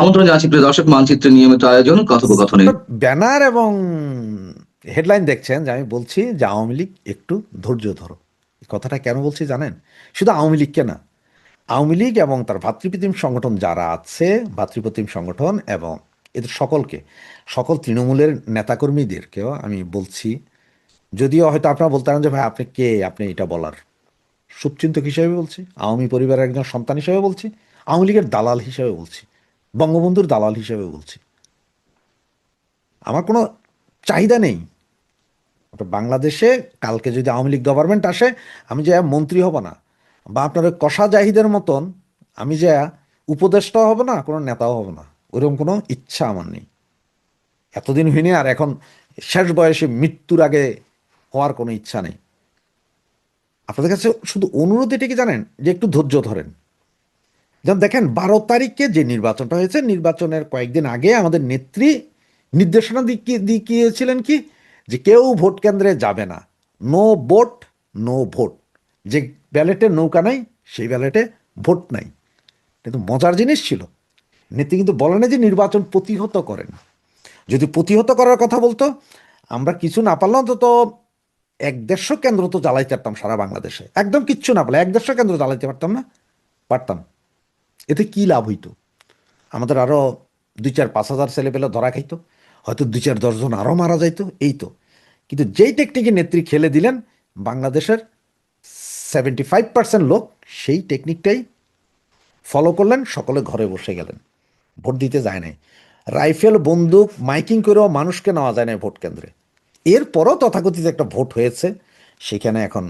আমন্ত্রণ জানাচ্ছি প্রিয় দর্শক, মানচিত্রের নিয়মিত আয়োজন কথোপকথনে। ব্যানার এবং হেডলাইন দেখছেন যে আমি বলছি যে আওয়ামী লীগ একটু ধৈর্য ধরো। এই কথাটা কেন বলছি জানেন? শুধু আওয়ামী লীগকে না, আওয়ামী লীগ এবং তার ভাতৃপ্রতিম সংগঠন যারা আছে, ভাতৃপ্রতিম সংগঠন এবং এদের সকলকে, সকল তৃণমূলের নেতাকর্মীদেরকেও আমি বলছি, যদিও হয়তো আপনারা বলতে পারেন যে ভাই আপনি কে, আপনি এটা বলার। শুভচিন্তক হিসেবে বলছি, আওয়ামী পরিবারের একজন সন্তান হিসেবে বলছি, আওয়ামী লীগের দালাল হিসেবে বলছি, বঙ্গবন্ধুর দালাল হিসেবে বলছি। আমার কোনো চাহিদা নেই ওটা বাংলাদেশে কালকে যদি আওয়ামী লীগ গভর্নমেন্ট আসে, আমি যে মন্ত্রী হব না, বা আপনার ওই কষা জাহিদের মতন আমি যে উপদেষ্টাও হব না, কোনো নেতাও হব না, ওরকম কোনো ইচ্ছা আমার নেই। এতদিন হয়নি, আর এখন শেষ বয়সে মৃত্যুর আগে হওয়ার কোনো ইচ্ছা নেই। আপনাদের কাছে শুধু অনুরোধ এটা কি জানেন, যে একটু ধৈর্য ধরেন। যেমন দেখেন 12 তারিখে যে নির্বাচনটা হয়েছে, নির্বাচনের কয়েকদিন আগে আমাদের নেত্রী নির্দেশনা দিয়েছিলেন কি, যে কেউ ভোট কেন্দ্রে যাবে না, নো ভোট, নো ভোট। যে ব্যালেটে নৌকা নাই, সেই ব্যালেটে ভোট নাই। কিন্তু মজার জিনিস ছিল, নেত্রী কিন্তু বলে না যে নির্বাচন প্রতিহত করেন। যদি প্রতিহত করার কথা বলতো, আমরা কিছু না পারলাম তো 150 কেন্দ্র তো জ্বালাইতে পারতাম সারা বাংলাদেশে, একদম কিচ্ছু না পারলে 150 কেন্দ্র জ্বালাইতে পারতাম না? পারতাম। এতে কি লাভ হইতো? আমাদের আরও 2-4-5 হাজার ছেলে পেলে ধরা খাইতো, হয়তো 2-4-10 জন আরও মারা যাইতো, এই তো। কিন্তু যেই টেকনিকে নেত্রী খেলে দিলেন, বাংলাদেশের 75% লোক সেই টেকনিকটাই ফলো করলেন, সকলে ঘরে বসে গেলেন, ভোট দিতে যায় নাই। রাইফেল বন্দুক মাইকিং করেও মানুষকে নেওয়া যায় না ভোট কেন্দ্রে। এরপরও তথাকথিত একটা ভোট হয়েছে, সেখানে এখন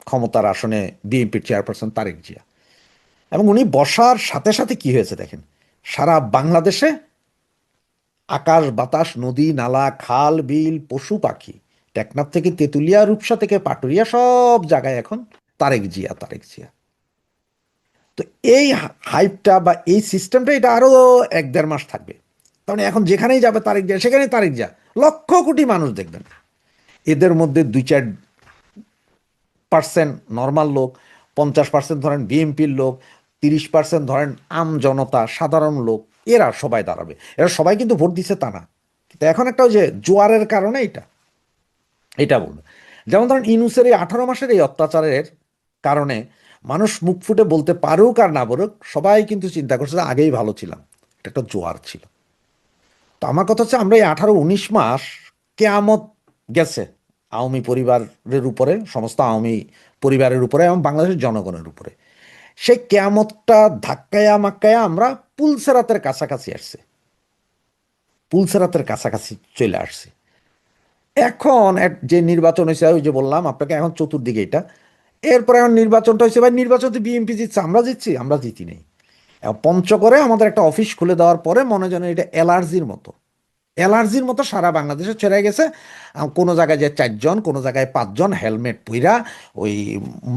ক্ষমতার আসনে বিএনপির চেয়ারপারসন তারেক জিয়া, এবং উনি বসার সাথে সাথে কি হয়েছে দেখেন, সারা বাংলাদেশে আকাশ বাতাস নদী নালা খাল বিল পশু পাখি, টেকনাফ থেকে তেঁতুলিয়া, রূপসা থেকে পাটুরিয়া, সব জায়গায় এখন তারেক জিয়া, তারেক জিয়া। তো এই হাইপটা বা এই সিস্টেমটা এটা আরো 1-1.5 মাস থাকবে। কারণ এখন যেখানেই যাবে তারেক জিয়া, সেখানেই তারেক জিয়া, লক্ষ কোটি মানুষ দেখবেন। এদের মধ্যে 2-4% নর্মাল লোক, 50% ধরেন বিএনপির লোক, 30% ধরেন আম জনতা, সাধারণ লোক, এরা সবাই দাঁড়াবে। এরা সবাই কিন্তু ভোট দিচ্ছে তা না, কিন্তু এখন একটা ওই যে জোয়ারের কারণে এটা, এটা বলবে। যেমন ধরেন ইনুসের এই 18 মাসের এই অত্যাচারের কারণে মানুষ মুখ ফুটে বলতে পারুক আর না পারুক, সবাই কিন্তু চিন্তা করছে যে আগেই ভালো ছিলাম, এটা একটা জোয়ার ছিল। তো আমার কথা হচ্ছে, আমরা এই 18-19 মাস কেয়ামত গেছে আওয়ামী পরিবারের উপরে, সমস্ত আওয়ামী পরিবারের উপরে এবং বাংলাদেশের জনগণের উপরে। সেই কেয়ামতটা ধাক্কায়া মাক্কায়া আমরা পুলসেরাতের কাছাকাছি আসছে, পুলসেরাতের কাছাকাছি চলে আসছে। এখন যে নির্বাচন হয়েছে, ওই যে বললাম আপনাকে, এখন চতুর্দিকে এটা, এরপরে এখন নির্বাচনটা হয়েছে, ভাই নির্বাচন তো বিএনপি জিতছে, আমরা জিতছি? আমরা জিতি নেই। পঞ্চগড়ে আমাদের একটা অফিস খুলে দেওয়ার পরে মনে যেন এটা অ্যালার্জির মতো, অ্যালার্জির মতো সারা বাংলাদেশে ছেড়ে গেছে। কোনো জায়গায় যে 4 জন, কোনো জায়গায় 5 জন হেলমেট পইরা, ওই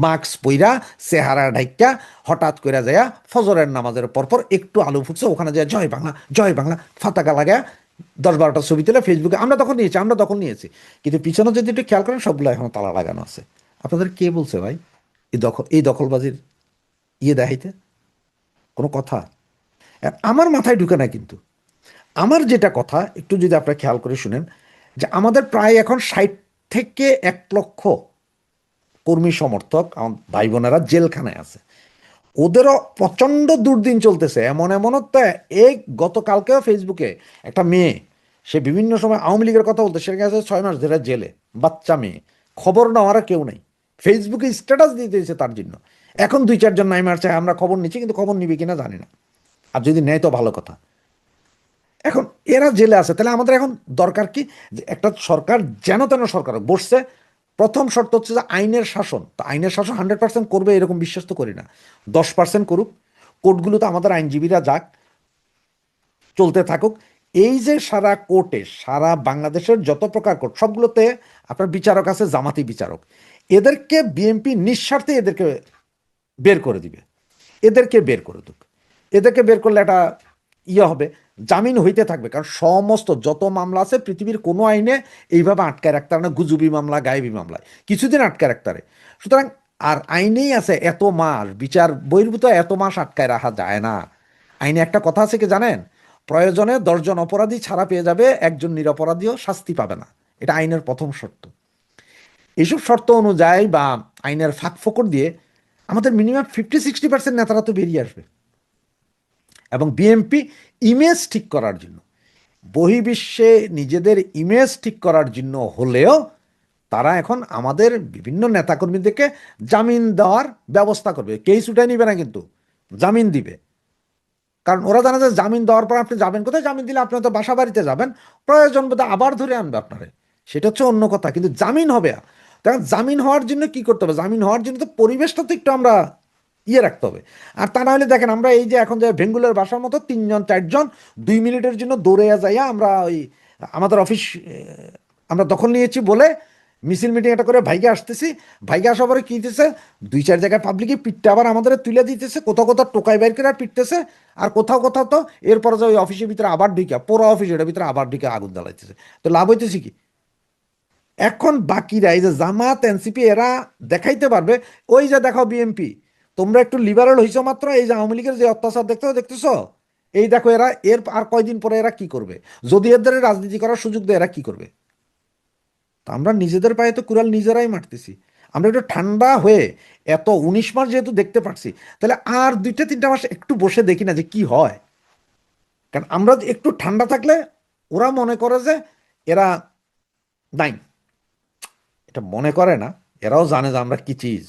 মাস্ক পইরা, চেহারা ঢাইকা, হঠাৎ করে যায় ফজরের নামাজের পরপর একটু আলু ফুটছে, ওখানে যায় জয় বাংলা, জয় বাংলা ফাতাকা লাগায় 10-12টা ছবি তুলে ফেসবুকে, আমরা তখন নিয়েছি, আমরা তখন নিয়েছি। কিন্তু পিছনে যদি একটু খেয়াল করেন, সবগুলো এখন তালা লাগানো আছে। আপনাদের কে বলছে ভাই এই দখলবাজির দেখাইতে? কোনো কথা আমার মাথায় ঢুকে না। কিন্তু আমার যেটা কথা, একটু যদি আপনারা খেয়াল করে শুনেন, যে আমাদের প্রায় এখন 60 থেকে 1 লক্ষ কর্মী সমর্থক আমার ভাই বোনেরা জেলখানায় আছে। ওদেরও প্রচণ্ড দুর্দিন চলতেছে। এমন এমনও তো, এই গতকালকেও ফেসবুকে একটা মেয়ে, সে বিভিন্ন সময় আওয়ামী লীগের কথা বলতে, সে গেছে 6 মাস ধরে জেলে, বাচ্চা মেয়ে, খবর নেওয়ার কেউ নেই, ফেসবুকে স্ট্যাটাস দিতে দিয়েছে তার জন্য। এখন 2-4 জন নাই মারছে, আমরা খবর নিচ্ছি, কিন্তু খবর নিবে কিনা জানি না। আর যদি নেয় তো ভালো কথা। এখন এরা জেলে আছে, তাহলে আমাদের এখন দরকার কি, যে একটা সরকার যেন তেন সরকার বসছে। প্রথম শর্ত হচ্ছে যে আইনের শাসন, তো আইনের শাসন 100% করবে এরকম বিশ্বাস তো করি না, 10% করুক। কোর্টগুলোতে আমাদের আইনজীবীরা যাক, চলতে থাকুক। এই যে সারা কোর্টে, সারা বাংলাদেশের যত প্রকার কোর্ট, সবগুলোতে আপনার বিচারক আছে, জামাতি বিচারক। এদেরকে বিএনপি নিঃস্বার্থে এদেরকে বের করে দিবে, এদেরকে বের করে দিক। এদেরকে বের করলে একটা হবে, জামিন হইতে থাকবে। কারণ সমস্ত যত মামলা আছে পৃথিবীর কোনো আইনে এইভাবে আটকায় রাখতে পারে না, গুজুবি মামলা গায়েবী মামলায় কিছুদিন আটকায় রাখতে পারে। সুতরাং আর আইনেই আছে এত মাস, বিচার বহির্ভূত এত মাস আটকায় রাখা যায় না। আইনে একটা কথা আছে কি জানেন, প্রয়োজনে 10 জন অপরাধী ছাড়া পেয়ে যাবে, একজন নিরপরাধীও শাস্তি পাবে না। এটা আইনের প্রথম শর্ত। এইসব শর্ত অনুযায়ী বা আইনের ফাঁক ফোকর দিয়ে আমাদের মিনিমাম 50-60% নেতারা তো বেরিয়ে আসবে। এবং বিএনপি ইমেজ ঠিক করার জন্য, বহির্বিশ্বে নিজেদের ইমেজ ঠিক করার জন্য হলেও তারা এখন আমাদের বিভিন্ন নেতাকর্মীদেরকে জামিন দেওয়ার ব্যবস্থা করবে। কেস উঠে নিবে না, কিন্তু জামিন দিবে। কারণ ওরা জানে যে জামিন দেওয়ার পর আপনি যাবেন কোথায়? জামিন দিলে আপনি তো বাসা বাড়িতে যাবেন, প্রয়োজন বোধ আবার ধরে আনবে আপনারে, সেটা হচ্ছে অন্য কথা। কিন্তু জামিন হবে। কারণ জামিন হওয়ার জন্য কি করতে হবে? জামিন হওয়ার জন্য তো পরিবেশটা তো একটু আমরা রাখতে হবে। আর তা না হলে দেখেন, আমরা এই যে এখন যে ভেঙ্গুলের বাসার মতো 3 জন 4 জন 2 মিনিটের জন্য দৌড়ে যাইয়া আমরা ওই আমাদের অফিস আমরা দখল নিয়েছি বলে মিছিল মিটিং একটা করে ভাইকে আসতেছি, ভাইকে আসার পরে কি দিতেছে, 2-4 জায়গায় পাবলিকে পিঠটা আবার আমাদের তুলে দিতেছে, কোথাও কোথাও টোকাই বাইর করে পিটতেছে, আর কোথাও কোথাও তো এরপরে যে ওই অফিসের ভিতরে আবার ঢুকে, পুরো অফিসের ভিতরে আবার ঢুকে আগুন জ্বালাইতেছে। তো লাভ হইতেছে কি? এখন বাকিরা এই যে জামাত এনসিপি এরা দেখাইতে পারবে, ওই যে দেখো বিএনপি তোমরা একটু লিবারেল হইছো মাত্র, এই যে আওয়ামী লীগের যে অত্যাচার দেখতেছো, এই দেখো এরা এর আর কয়দিন পরে এরা কি করবে, যদি এদের রাজনীতি করার সুযোগ দেয় এরা কি করবে। তা আমরা নিজেদের পায়ে তো কুড়াল নিজেরাই মারতেছি। আমরা একটু ঠান্ডা হয়ে এত 19 মাস যেহেতু দেখতে পারছি, তাহলে আর 2-3 মাস একটু বসে দেখি না যে কি হয়। কারণ আমরা একটু ঠান্ডা থাকলে ওরা মনে করে যে এরা নাই, এটা মনে করে না, এরাও জানে যে আমরা কি চিজ,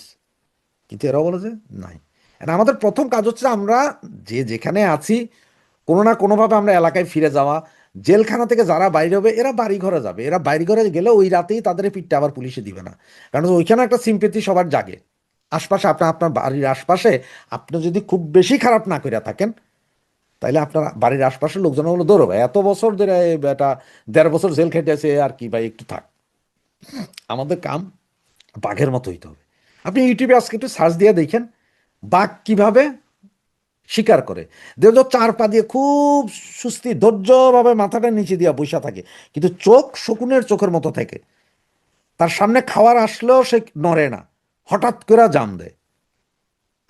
কিন্তু এরাও বলে যে নাই। আর আমাদের প্রথম কাজ হচ্ছে আমরা যে যেখানে আছি কোনো না কোনোভাবে আমরা এলাকায় ফিরে যাওয়া। জেলখানা থেকে যারা বাইরে হবে এরা বাড়ি ঘরে যাবে, এরা বাড়ি ঘরে গেলে ওই রাতেই তাদের পিঠটা আবার পুলিশে দিবে না। কারণ ওইখানে একটা সিম্পেথি সবার জাগে। আশপাশে আপনার আপনার বাড়ির আশপাশে আপনি যদি খুব বেশি খারাপ না করে থাকেন, তাইলে আপনার বাড়ির আশপাশের লোকজন হলো দৌড়বে, এত বছর ধরে এটা 1.5 বছর জেল খেটেছে আর কি ভাই, একটু থাক। আমাদের কাম বাঘের মতো হইতে হবে। আপনি ইউটিউবে আজকে একটু সার্চ দিয়ে দেখেন বাঘ কিভাবে শিকার করে। দেখো 4 পা দিয়ে খুব সুস্থি ধৈর্যভাবে মাথাটা নিচে দিয়ে বসে থাকে, কিন্তু চোখ শকুনের চোখের মতো থাকে। তার সামনে খাবার আসলেও সে নড়ে না, হঠাৎ করে জাম দেয়।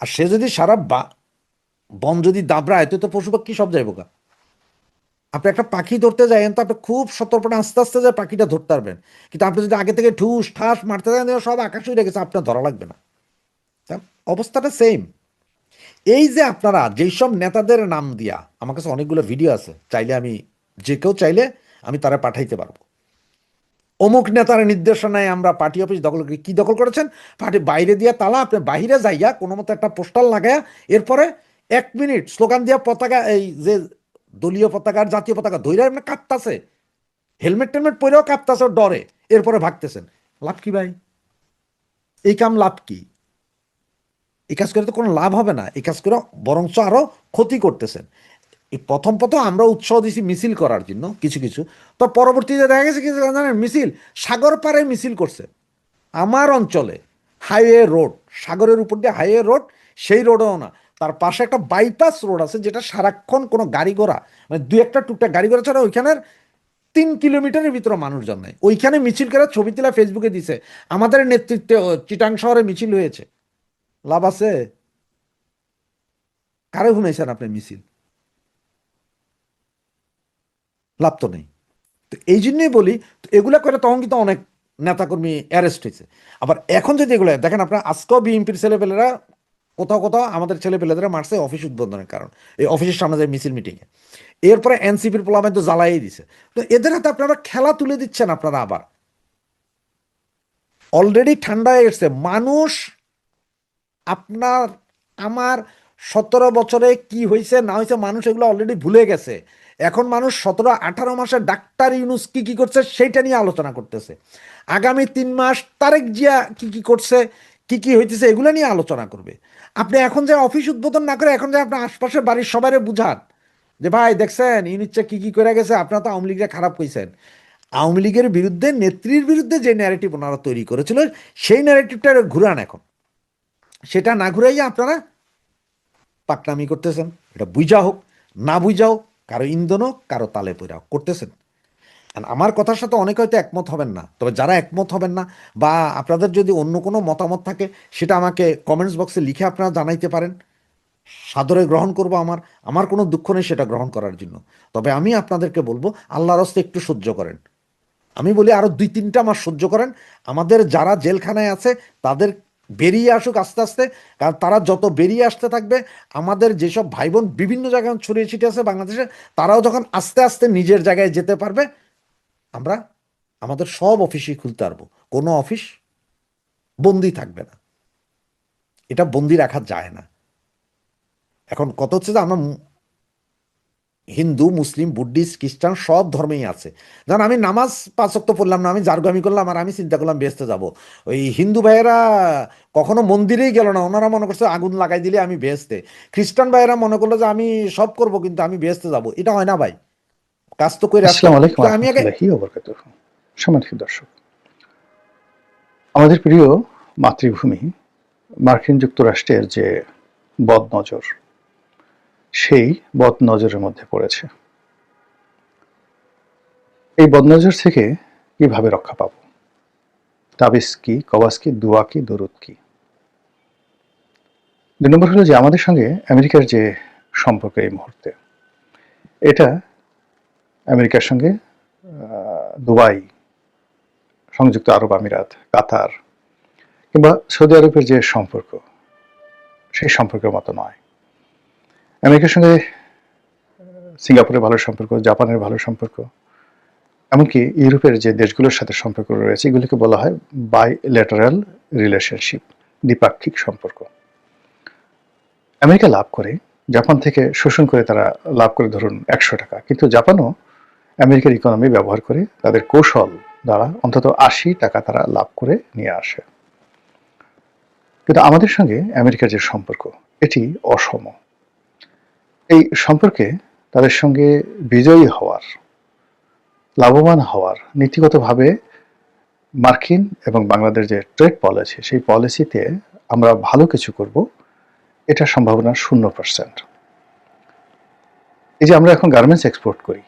আর সে যদি সারা বন যদি দাবড়ায় তো পশু পাখি সব যাইব গা। আপনি একটা পাখি ধরতে যাবেন তো আপনি খুব সতর্কতা আস্তে আস্তে যায় পাখিটা ধরতে পারবেন, কিন্তু আপনি যদি আগে থেকে ঠুস ঠাস মারতে যান সব আকাশে উড়ে গেছে, আপনার ধরা লাগবে না। তা অবস্থাটা সেম। এই যে আপনারা যেই সব নেতাদের নাম দিয়া, আমার কাছে অনেকগুলো ভিডিও আছে, চাইলে আমি যে কেউ চাইলে আমি তারা পাঠাইতে পারবো। অমুক নেতার নির্দেশনায় আমরা পার্টি অফিস দখল করি। কি দখল করেছেন? পার্টি বাইরে দিয়া তালা, আপনি বাইরে যাইয়া কোনো মতো একটা পোস্টাল লাগাইয়া এরপরে 1 মিনিট স্লোগান দিয়া পতাকা, এই যে দলীয় পতাকা আর জাতীয় পতাকা ধৈর্য এমনি কাঁপতাছে, হেলমেট টেলমেট পরেও কাঁপতাছে ডরে, এরপরে ভাগতেছেন। লাভ কি ভাই? এই কাম লাভ কি? এই কাজ করে তো কোনো লাভ হবে না, এই কাজ করে বরঞ্চ আরো ক্ষতি করতেছেন। এই প্রথম প্রথম আমরা উৎসাহ দিছি মিছিল করার জন্য কিছু কিছু, তো পরবর্তীতে দেখা গেছে কিছু জানেন মিছিল সাগর পাড়ে মিছিল করছে। আমার অঞ্চলে হাইওয়ে রোড, সাগরের উপর দিয়ে হাইওয়ে রোড, সেই রোডও না, তার পাশে একটা বাইপাস রোড আছে যেটা সারাক্ষণ কোনো গাড়ি ঘোড়া, মানে 2-1টা টুকটা গাড়ি ঘোড়া ছাড়া ওইখানের 3 কিলোমিটারের ভিতরে মানুষজন নাই। ওইখানে মিছিল করে ছবি তুলে ফেসবুকে দিছে, আমাদের নেতৃত্বে চিটাং শহরে মিছিল হয়েছে। লাভ আছে? কারে শুনেছেন আপনি মিছিল? লাভ তো নেই। তো এই জন্যই বলি, তো এগুলা করে তখন কিন্তু অনেক নেতাকর্মী অ্যারেস্ট হয়েছে। আবার এখন যদি এগুলো দেখেন, আপনার আজকেও বিএনপির ছেলেপেলেরা কোথাও কোথাও আমাদের ছেলেপেলেদের মারছে অফিস উদ্বোধনের কারণ, এই অফিসের সামনে যায় মিছিল মিটিংয়ে। এরপরে এনসিপির পোলামেন তো জ্বালাই দিছে। তো এদের হাতে আপনারা খেলা তুলে দিচ্ছেন। আপনারা আবার অলরেডি ঠান্ডা হয়ে গেছে মানুষ। আপনার আমার 17 বছরে কি হয়েছে না হয়েছে মানুষ এগুলো অলরেডি ভুলে গেছে। এখন মানুষ 17-18 মাসে ডাক্তার ইউনুস কি কি করছে সেইটা নিয়ে আলোচনা করতেছে। আগামী 3 মাস তারেক জিয়া কি কি করছে, কি কি হইতেছে এগুলো নিয়ে আলোচনা করবে। আপনি এখন যে অফিস উদ্বোধন না করে এখন যে আপনার আশপাশের বাড়ির সবাই বুঝান যে ভাই দেখছেন ইউনিটটা কি কি করে গেছে, আপনারা তো আওয়ামী লীগরা খারাপ কইছেন। আওয়ামী লীগের বিরুদ্ধে, নেত্রীর বিরুদ্ধে যে ন্যারেটিভ ওনারা তৈরি করেছিল সেই ন্যারেটিভটা ঘুরান এখন। সেটা না ঘুরাইয়া আপনারা পাকনামি করতেছেন। এটা বুঝা হোক না বুঝা হোক, কারো ইন্ধন হোক কারো তালে পইরা হোক করতেছেন। আমার কথার সাথে অনেকে হয়তো একমত হবেন না, তবে যারা একমত হবেন না বা আপনাদের যদি অন্য কোনো মতামত থাকে সেটা আমাকে কমেন্টস বক্সে লিখে আপনারা জানাইতে পারেন। সাদরে গ্রহণ করব, আমার আমার কোনো দুঃখ নেই সেটা গ্রহণ করার জন্য। তবে আমি আপনাদেরকে বলবো আল্লাহর রাস্তে একটু সহ্য করেন। আমি বলি আরো 2-3টা মাস সহ্য করেন। আমাদের যারা জেলখানায় আছে তাদের বেরিয়ে আসুক আস্তে আস্তে, কারণ তারা যত বেরিয়ে আসতে থাকবে, আমাদের যেসব ভাই বোন বিভিন্ন জায়গায় ছড়িয়ে ছিটিয়ে আছে বাংলাদেশে, তারাও যখন আস্তে আস্তে নিজের জায়গায় যেতে পারবে, আমরা আমাদের সব অফিসই খুলতে পারবো, কোনো অফিস বন্দি থাকবে না। এটা বন্দি রাখা যায় না। এখন কথা হচ্ছে যে আমরা হিন্দু, মুসলিম, বুদ্ধিস্ট, খ্রিস্টান সব ধর্মেই আছে। যেমন আমি নামাজ 5 ওয়াক্ত পড়লাম না, আমি জারগামি করলাম আর আমি চিন্তা করলাম বেহেস্তে যাব। ওই হিন্দু ভাইয়েরা কখনো মন্দিরেই গেল না, ওনারা মনে করছে আগুন লাগাই দিলে আমি বেহেস্তে। খ্রিস্টান ভাইয়েরা মনে করলো যে আমি সব করব কিন্তু আমি বেহেস্তে যাব। এটা হয় না ভাই, কাজ তো করে আসতে আসসালামু হবে। আলাইকুম কিন্তু আমি আগে রহমতুল্লাহি ওয়া বারাকাতুহু। সম্মানিত দর্শক, আমাদের প্রিয় মাতৃভূমি মার্কিন যুক্তরাষ্ট্রের যে বদনজর, সেই বদনজরের মধ্যে পড়েছে। এই বদনজর থেকে কিভাবে রক্ষা পাবো? তাবিজ কি, কওয়াজ কি, দোয়া কি, দরুদ কি? 2 নম্বর হলো যে আমাদের সঙ্গে আমেরিকার যে সম্পর্ক এই মুহূর্তে, এটা আমেরিকার সঙ্গে দুবাই, সংযুক্ত আরব আমিরাত, কাতার কিংবা সৌদি আরবের যে সম্পর্ক, সেই সম্পর্কের মতো নয়। আমেরিকার সঙ্গে সিঙ্গাপুরের ভালো সম্পর্ক, জাপানের ভালো সম্পর্ক, এমনকি ইউরোপের যে দেশগুলোর সাথে সম্পর্ক রয়েছে, এগুলোকে বলা হয় বাইল্যাটারাল রিলেশনশিপ, দ্বিপাক্ষিক সম্পর্ক। আমেরিকা লাভ করে, জাপান থেকে শোষণ করে তারা লাভ করে ধরুন 100 টাকা, কিন্তু জাপানও আমেরিকার ইকোনমি ব্যবহার করে তাদের কৌশল দ্বারা অন্তত 80 টাকা তারা লাভ করে নিয়ে আসে। কিন্তু আমাদের সঙ্গে আমেরিকার যে সম্পর্ক, এটি অসম। এই সম্পর্কে তাদের সঙ্গে বিজয়ী হওয়ার, লাভবান হওয়ার, নীতিগতভাবে মার্কিন এবং বাংলাদেশ যে ট্রেড পলিসি, সেই পলিসিতে আমরা ভালো কিছু করব, এটা সম্ভাবনা 0%। এই যে আমরা এখন গার্মেন্টস এক্সপোর্ট করি,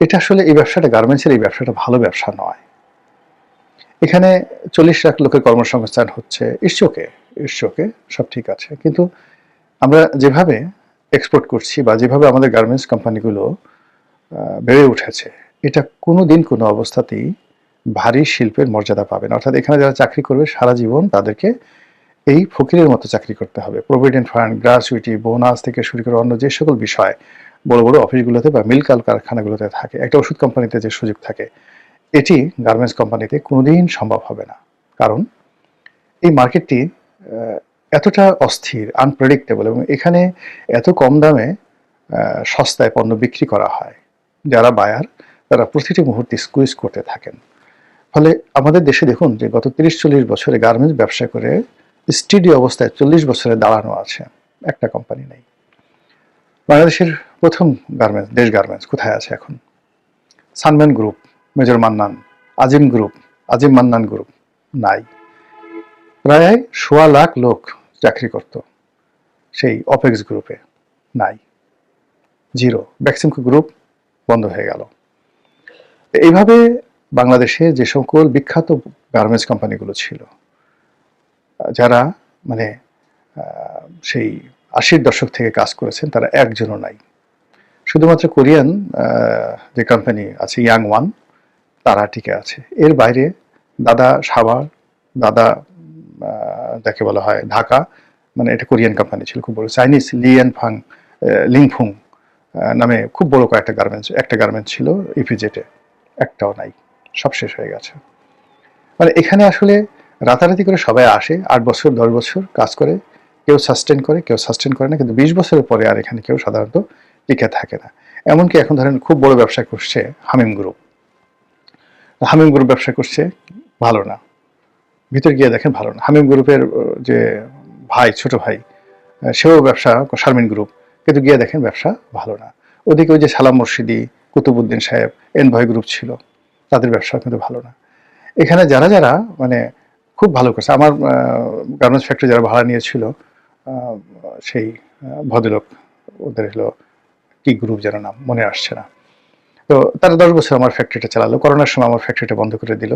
এটা আসলে এই ব্যবসাটা, গার্মেন্টসের এই ব্যবসাটা ভালো ব্যবসা নয়। এখানে 40 লাখ লোকের কর্মসংস্থান হচ্ছে, ঈশ্বকে সব ঠিক আছে, কিন্তু আমরা যেভাবে এক্সপোর্ট করছি বা যেভাবে আমাদের গার্মেন্টস কোম্পানিগুলো বেড়ে উঠেছে, এটা কোনো দিন কোনো অবস্থাতেই ভারী শিল্পের মর্যাদা পাবে না। অর্থাৎ এখানে যারা চাকরি করবে সারা জীবন তাদেরকে এই ফকিরের মতো চাকরি করতে হবে। প্রভিডেন্ট ফান্ড, গ্র্যাচুইটি, বোনাস থেকে শুরু করে অন্য যে সকল বিষয় বড় বড় অফিসগুলোতে বা মিল কারখানাগুলোতে থাকে, একটা ওষুধ কোম্পানিতে যে সুযোগ থাকে, এটি গার্মেন্টস কোম্পানিতে কোনোদিন সম্ভব হবে না। কারণ এই মার্কেটটি এতটা অস্থির, আনপ্রেডিক্টেবল, এবং এখানে এত কম দামে সস্তায় পণ্য বিক্রি করা হয়, যারা বায়ার তারা প্রতিটি মুহূর্তে স্কুইজ করতে থাকেন। ফলে আমাদের দেশে দেখুন যে গত 30-40 বছরে গার্মেন্টস ব্যবসা করে স্টিডি অবস্থায় 40 বছরে দাঁড়ানো আছে, একটা কোম্পানি নেই। বাংলাদেশের প্রথম গার্মেন্টস, দেশ গার্মেন্টস কোথায় আছে এখন? সানম্যান গ্রুপ, মেজর মান্নান, আজিম গ্রুপ, আজিম মান্নান গ্রুপ নাই। প্রায় 1.25 লাখ লোক চাকরি করত সেই অপেক্স গ্রুপে, নাই, জিরো। বেক্সিমকো গ্রুপ বন্ধ হয়ে গেল। এইভাবে বাংলাদেশে যে সকল বিখ্যাত গার্মেন্টস কোম্পানিগুলো ছিল, যারা মানে সেই 80-র দশক থেকে কাজ করেছেন, তারা একজনও নাই। শুধুমাত্র কোরিয়ান যে কোম্পানি আছে ইয়াং ওয়ান, তারা টিকে আছে। এর বাইরে দাদা সাভার, দাদা যাকে বলা হয় ঢাকা, মানে এটা কোরিয়ান কোম্পানি ছিল, খুব বড়। চাইনিজ লিংফুং নামে খুব বড় কয়েকটা একটা গার্মেন্টস ছিল ইপিজেটে, একটাও নাই, সব শেষ হয়ে গেছে। মানে এখানে আসলে রাতারাতি করে সবাই আসে, 8 বছর 10 বছর কাজ করে, কেউ সাস্টেন করে, কেউ সাস্টেন করে না, কিন্তু 20 বছরের পরে আর এখানে কেউ সাধারণত টিকে থাকে না। এমনকি এখন ধরেন খুব বড় ব্যবসা করছে হামিম গ্রুপ। হামিম গ্রুপ ব্যবসা করছে, ভালো না, ভিতর গিয়ে দেখেন ভালো না। হামিম গ্রুপের যে ভাই, ছোট ভাই, সেও ব্যবসা শারমিন গ্রুপ, কিন্তু গিয়ে দেখেন ব্যবসা ভালো না। ওদিকে ওই যে সালাম মুর্শিদি, কুতুবুদ্দিন সাহেব, এনভয় গ্রুপ ছিল, তাদের ব্যবসা কিন্তু ভালো না। এখানে যারা যারা মানে খুব ভালো করছে, আমার গার্মেন্টস ফ্যাক্টরি যারা ভাড়া নিয়েছিল, সেই ভদ্রলোক, ওদের হলো কি গ্রুপ যেন নাম মনে আসছে না, তো তারা 10 বছর আমার ফ্যাক্টরিটা চালালো। করোনার সময় আমার ফ্যাক্টরিটা বন্ধ করে দিল,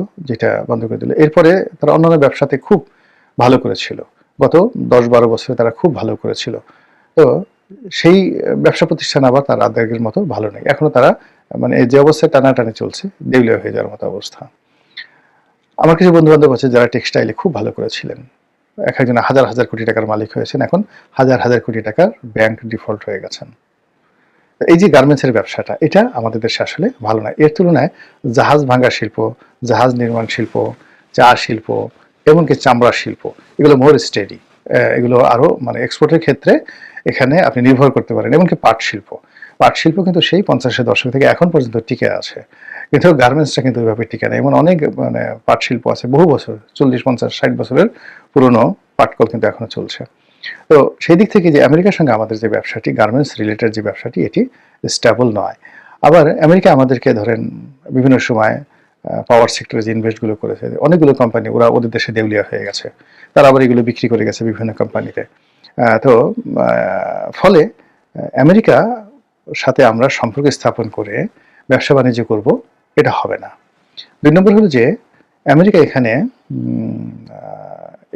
এরপরে তারা অন্যান্য ব্যবসাতে খুব ভালো করেছিল। গত 10-12 বছরে তারা খুব ভালো করেছিল। তো সেই ব্যবসা প্রতিষ্ঠান আবার তার আগের মতো ভালো নেই, এখনো তারা মানে এই যে অবস্থায় টানাটানি চলছে, দেউলিয়া হয়ে যাওয়ার মতো অবস্থা। আমার কিছু বন্ধু বান্ধব আছে যারা টেক্সটাইলে খুব ভালো করেছিলেন, এক একজন হাজার হাজার কোটি টাকার মালিক হয়েছেন, এখন হাজার হাজার কোটি টাকার ব্যাংক ডিফল্ট হয়ে গেছেন। এই যে গার্মেন্টসের ব্যবসাটা, এটা আমাদের দেশে আসলে ভালো না। এর তুলনায় জাহাজ ভাঙা শিল্প, জাহাজ নির্মাণ শিল্প, চা শিল্প, এমনকি চামড়া শিল্প, এগুলো মোর স্টেডি, এগুলো আরো মানে এক্সপোর্টের ক্ষেত্রে এখানে আপনি নির্ভর করতে পারেন। এমনকি পাট শিল্প, পাট শিল্প কিন্তু সেই 50-এর দশক থেকে এখন পর্যন্ত টিকে আছে, কিন্তু গার্মেন্টসটা কিন্তু ওইভাবে টিকে না। এমন অনেক মানে পাট শিল্প আছে বহু বছর, 40, 50, 60 বছরের পুরনো পাটকল কিন্তু এখনো চলছে। তো সেই দিক থেকে যে আমেরিকার সঙ্গে আমাদের যে ব্যবসাটি, গার্মেন্টস রিলেটেড যে ব্যবসাটি, এটি স্টেবল নয়। আবার আমেরিকা আমাদেরকে ধরেন বিভিন্ন সময় পাওয়ার সেক্টরে যে ইনভেস্টগুলো করেছে, অনেকগুলো কোম্পানি ওরা ওদের দেশে দেউলিয়া হয়ে গেছে, তারা আবার এগুলো বিক্রি করে গেছে বিভিন্ন কোম্পানিতে। তো ফলে আমেরিকা সাথে আমরা সম্পর্ক স্থাপন করে ব্যবসা বাণিজ্য করব, এটা হবে না। 2 নম্বর হলো যে আমেরিকা এখানে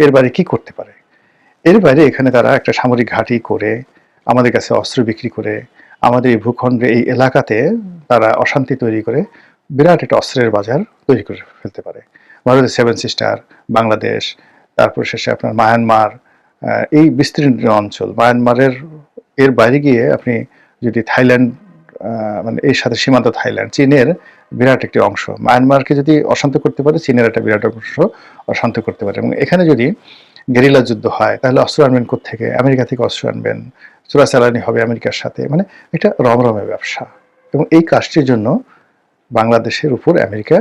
এর বাইরে কি করতে পারে? এর বাইরে এখানে তারা একটা সামরিক ঘাঁটি করে আমাদের কাছে অস্ত্র বিক্রি করে আমাদের এই ভূখণ্ডে এই এলাকাতে তারা অশান্তি তৈরি করে বিরাট একটা অস্ত্রের বাজার তৈরি করে ফেলতে পারে। ভারতের 7 সিস্টার, বাংলাদেশ, তারপর শেষে আপনার মায়ানমার, এই বিস্তীর্ণ অঞ্চল, মায়ানমারের এর বাইরে গিয়ে আপনি যদি থাইল্যান্ড, মানে এর সাথে সীমান্ত থাইল্যান্ড, চীনের বিরাট একটি অংশ, মায়ানমারকে যদি অশান্ত করতে পারে, চীনের একটা বিরাট অংশ অশান্ত করতে পারে। এবং এখানে যদি গেরিলা যুদ্ধ হয় তাহলে অস্ত্র আনবেন কোত্থেকে? আমেরিকা থেকে অস্ত্র আনবেন, চোরাচালানি হবে আমেরিকার সাথে, মানে এটা রমরমে ব্যবসা। এবং এই কাজটির জন্য বাংলাদেশের উপর আমেরিকা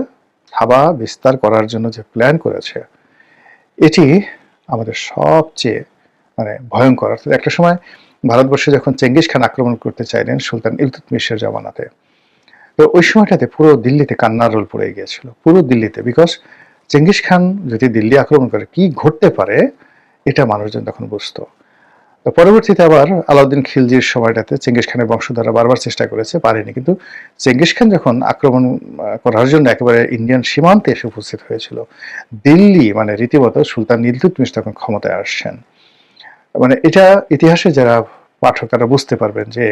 থাবা বিস্তার করার জন্য যে প্ল্যান করেছে, এটি আমাদের সবচেয়ে মানে ভয়ঙ্কর। অর্থাৎ একটা সময় ভারতবর্ষে যখন চেঙ্গিস খান আক্রমণ করতে চাইলেন সুলতান ইলতুৎমিশের জামানাতে, তো ওই সময়টাতে পুরো দিল্লিতে কান্নার রোল পড়ে গিয়েছিল, পুরো দিল্লিতে। বিকজ চেঙ্গিস খান যদি দিল্লি আক্রমণ করে কি ঘটতে পারে এটা মানুষজন তখন বুঝতো। তো পরবর্তীতে আবার আলাউদ্দিন খিলজির সময়টাতে চেঙ্গিস খানের বংশধররা বারবার চেষ্টা করেছে, পারেনি। কিন্তু চেঙ্গিস খান যখন আক্রমণ করার জন্য একেবারে ইন্ডিয়ান সীমান্তে এসে উপস্থিত হয়েছিল, দিল্লি মানে রীতিমতো সুলতান ইলতুৎমিশ তখন ক্ষমতায় আসছেন। মানে এটা ইতিহাসে যারা পাঠক তারা বুঝতে পারবেন যে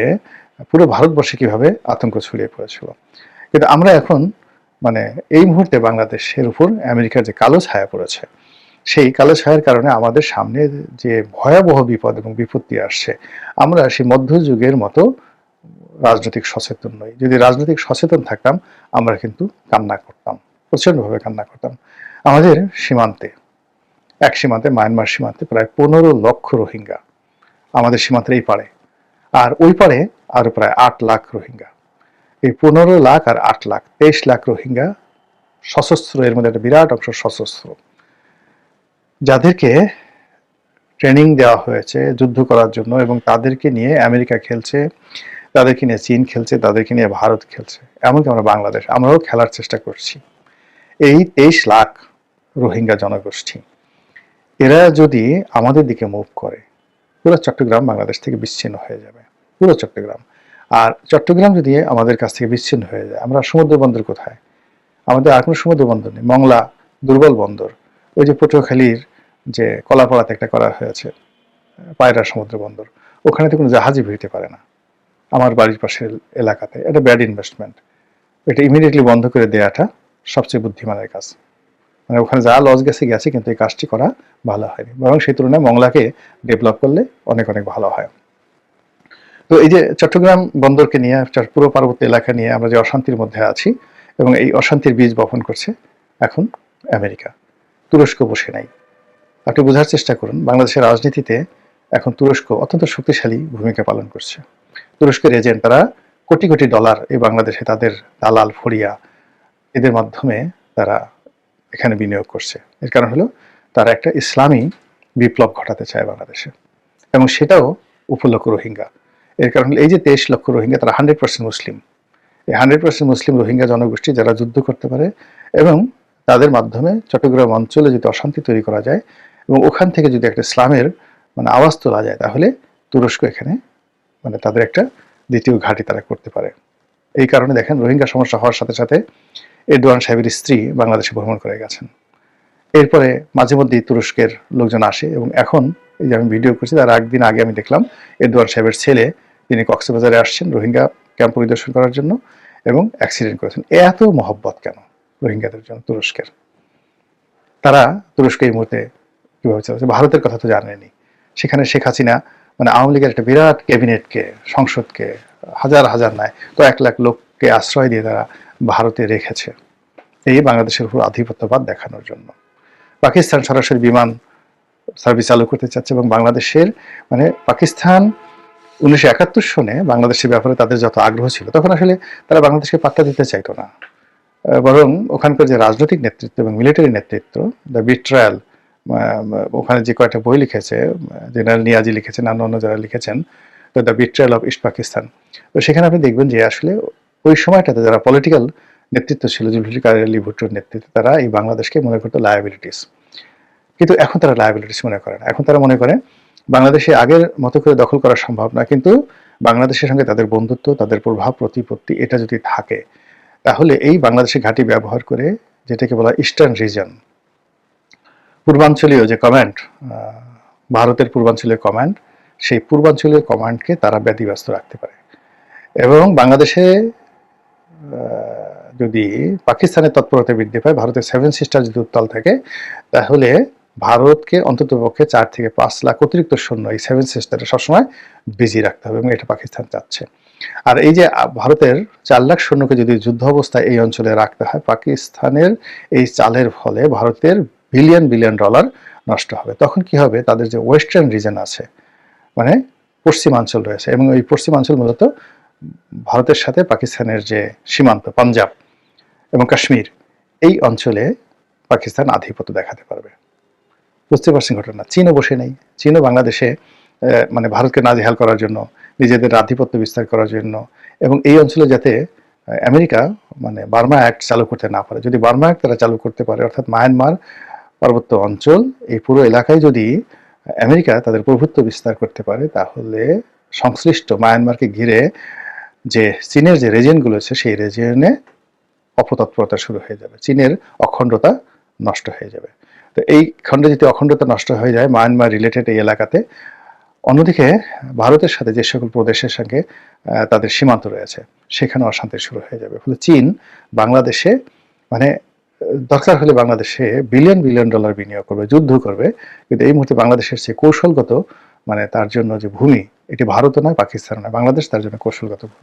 পুরো ভারতবর্ষে কিভাবে আতঙ্ক ছড়িয়ে পড়েছিল। কিন্তু আমরা এখন মানে এই মুহূর্তে বাংলাদেশের উপর আমেরিকার যে কালো ছায়া পড়েছে, সেই কালো ছায়ার কারণে আমাদের সামনে যে ভয়াবহ বিপদ এবং বিপত্তি আসছে, আমরা সেই মধ্যযুগের মতো রাজনৈতিক সচেতন নই। যদি রাজনৈতিক সচেতন থাকতাম আমরা কিন্তু কান্না করতাম, প্রচন্ডভাবে কান্না করতাম। আমাদের সীমান্তে, এক সীমান্তে মায়ানমার সীমান্তে প্রায় 15 লক্ষ রোহিঙ্গা আমাদের সীমান্তের এই পারে, আর ওই পারে আরো প্রায় 8 লাখ রোহিঙ্গা। এই 15 লাখ আর 8 লাখ 23 লাখ রোহিঙ্গা সশস্ত্র, এর মধ্যে একটা বিরাট অংশ সশস্ত্র, যাদেরকে ট্রেনিং দেওয়া হয়েছে যুদ্ধ করার জন্য, এবং তাদেরকে নিয়ে আমেরিকা খেলছে, তাদেরকে নিয়ে চীন খেলছে, তাদেরকে নিয়ে ভারত খেলছে, এমনকি আমরা বাংলাদেশ আমরাও খেলার চেষ্টা করছি। এই 23 লাখ রোহিঙ্গা জনগোষ্ঠী এরা যদি আমাদের দিকে মুভ করে, পুরো চট্টগ্রাম বাংলাদেশ থেকে বিচ্ছিন্ন হয়ে যাবে, পুরো চট্টগ্রাম। আর চট্টগ্রাম যদি আমাদের কাছ থেকে বিচ্ছিন্ন হয়ে যায়, আমরা সমুদ্র বন্দর কোথায়? আমাদের আর কোনো সমুদ্র বন্দর নেই। মংলা দুর্বল বন্দর, ওই যে পটুয়াখালীর যে কলাপাড়াতে একটা করা হয়েছে পায়রা সমুদ্র বন্দর, ওখানে তো কোনো জাহাজই ভিড়তে পারে না। আমার বাড়ির পাশের এলাকাতে এটা ব্যাড ইনভেস্টমেন্ট, এটা ইমিডিয়েটলি বন্ধ করে দেওয়াটা সবচেয়ে বুদ্ধিমানের কাজ। মানে ওখানে যা লস গেছে গেছে, কিন্তু এই কাজটি করা ভালো হয়নি, বরং সেই তুলনায় মংলাকে ডেভেলপ করলে অনেক অনেক ভালো হয়। তো এই যে চট্টগ্রাম বন্দরকে নিয়ে, পুরো পার্বত্য এলাকা নিয়ে আমরা যে অশান্তির মধ্যে আছি, এবং এই অশান্তির বীজ বপন করছে এখন আমেরিকা। তুরস্ক বসে নাই। আপনি বোঝার চেষ্টা করুন, বাংলাদেশের রাজনীতিতে এখন তুরস্ক অত্যন্ত শক্তিশালী ভূমিকা পালন করছে। তুরস্কের এজেন্ট, তারা কোটি কোটি ডলার এই বাংলাদেশে তাদের দালাল ফড়িয়া এদের মাধ্যমে তারা এখানে বিনিয়োগ করছে। এর কারণ হলো তারা একটা ইসলামী বিপ্লব ঘটাতে চায় বাংলাদেশে, এবং সেটাও উপলক্ষ রোহিঙ্গা। এর কারণ এই যে 23 লক্ষ রোহিঙ্গা, তারা 100% মুসলিম। এই 100% মুসলিম রোহিঙ্গা জনগোষ্ঠী যারা যুদ্ধ করতে পারে, এবং তাদের মাধ্যমে চট্টগ্রাম অঞ্চলে যদি অশান্তি তৈরি করা যায় এবং ওখান থেকে যদি একটা ইসলামের মানে আওয়াজ তোলা যায়, তাহলে তুরস্ক এখানে মানে তাদের একটা দ্বিতীয় ঘাঁটি তারা করতে পারে। এই কারণে দেখেন রোহিঙ্গা সমস্যা হওয়ার সাথে সাথে এরদোয়ান সাহেবের স্ত্রী বাংলাদেশে ভ্রমণ করে গেছেন। এরপরে মাঝে মধ্যেই তুরস্কের লোকজন আসে, এবং এখন এই যে আমি ভিডিও করছি তার একদিন আগে আমি দেখলাম এরদোয়ান সাহেবের ছেলে, তিনি কক্সবাজারে আসছেন রোহিঙ্গা ক্যাম্প পরিদর্শন করার জন্য এবং অ্যাক্সিডেন্ট করেছেন। এত মহব্বত কেন রোহিঙ্গাদের জন্য তুরস্কের? তারা তুরস্ক এই মুহূর্তে কিভাবে চালাচ্ছে? ভারতের কথা তো জানেনি। সেখানে শেখ হাসিনা মানে আওয়ামী লীগের একটা বিরাট ক্যাবিনেটকে, সংসদকে হাজার হাজার নয় কয়েক লাখ লোককে আশ্রয় দিয়ে তারা ভারতে রেখেছে এই বাংলাদেশের উপর আধিপত্যবাদ দেখানোর জন্য। পাকিস্তান সরাসরি বিমান সার্ভিস চালু করতে চাচ্ছে এবং বাংলাদেশের মানে পাকিস্তান 1971 সনে বাংলাদেশের ব্যাপারে তাদের যত আগ্রহ ছিল তখন আসলে তারা বাংলাদেশকে পাত্তা দিতে চাইতো না, বরং ওখানকার যে রাজনৈতিক নেতৃত্ব এবং মিলিটারি নেতৃত্ব, দ্য বিট্রায়াল, ওখানে যে কয়েকটা বই লিখেছে, জেনারেল নিয়াজি লিখেছেন, অন্য যারা লিখেছেন, তো the betrayal of east Pakistan. তো সেখানে আপনি দেখবেন যে আসলে ওই সময়টাতে যারা পলিটিক্যাল নেতৃত্ব ছিল, জুলফিকার আলী ভুট্টোর নেতৃত্বে, তারা এই বাংলাদেশকে মনে করতো লায়াবিলিটিস। কিন্তু এখন তারা লায়াবিলিটিস মনে করে না, এখন তারা মনে করে বাংলাদেশে আগের মতো করে দখল করা সম্ভব না, কিন্তু বাংলাদেশের সঙ্গে তাদের বন্ধুত্ব, তাদের প্রভাব প্রতিপত্তি এটা যদি থাকে তাহলে এই বাংলাদেশের ঘাঁটি ব্যবহার করে, যেটাকে বলা ইস্টার্ন রিজন, পূর্বাঞ্চলীয় যে কমান্ড, ভারতের পূর্বাঞ্চলীয় কমান্ড, সেই পূর্বাঞ্চলীয় কমান্ডকে তারা ব্যতিব্যস্ত রাখতে পারে। এবং বাংলাদেশে যদি পাকিস্তানের তৎপরতা বৃদ্ধি পায়, ভারতের 7 সিস্টার যদি উত্তাল থাকে, তাহলে ভারতকে অন্ততপক্ষে 4 থেকে 5 লাখ অতিরিক্ত সৈন্য এই 7 সিস্টারে সবসময় বিজি রাখতে হবে এবং এটা পাকিস্তান চাচ্ছে। আর এই যে ভারতের 4 লাখ সৈন্যকে যদি যুদ্ধ অবস্থায় এই অঞ্চলে রাখতে হয়, পাকিস্তানের এই চালের ফলে ভারতের বিলিয়ন বিলিয়ন ডলার নষ্ট হবে। তখন কি হবে? তাদের যে ওয়েস্টার্ন রিজন আছে, মানে পশ্চিমাঞ্চল রয়েছে, এবং এই পশ্চিমাঞ্চল মূলত ভারতের সাথে পাকিস্তানের যে সীমান্ত, পাঞ্জাব এবং কাশ্মীর, এই অঞ্চলে পাকিস্তান আধিপত্য দেখাতে পারবে। বুঝতে পারছেন ঘটনা? চীনও বসে নেই। চীনও বাংলাদেশে মানে ভারতকে নাজেহাল করার জন্য, নিজেদের আধিপত্য বিস্তার করার জন্য, এবং এই অঞ্চলে যাতে আমেরিকা মানে বার্মা অ্যাক্ট চালু করতে না পারে। যদি বার্মা অ্যাক্ট তারা চালু করতে পারে, অর্থাৎ মায়ানমার পার্বত্য অঞ্চল, এই পুরো এলাকায় যদি আমেরিকা তাদের প্রভুত্ব বিস্তার করতে পারে, তাহলে সংশ্লিষ্ট মায়ানমারকে ঘিরে যে চীনের যে রিজিয়নগুলো আছে, সেই রিজিয়নে অপতৎপরতা শুরু হয়ে যাবে, চীনের অখণ্ডতা নষ্ট হয়ে যাবে। তো এই খণ্ডে যদি অখণ্ডতা নষ্ট হয়ে যায় মায়ানমার রিলেটেড এই এলাকাতে, অন্যদিকে ভারতের সাথে যে সকল প্রদেশের সঙ্গে তাদের সীমান্ত রয়েছে, সেখানে অশান্তি শুরু হয়ে যাবে। ফলে চীন বাংলাদেশে মানে দরকার হলে বাংলাদেশে বিলিয়ন বিলিয়ন ডলার বিনিয়োগ করবে, যুদ্ধ করবে, কিন্তু এই মুহূর্তে বাংলাদেশের যে কৌশলগত মানে তার জন্য যে ভূমি, এটি ভারতও নয়, পাকিস্তানও নয়, বাংলাদেশ তার জন্য কৌশলগত ভূমি।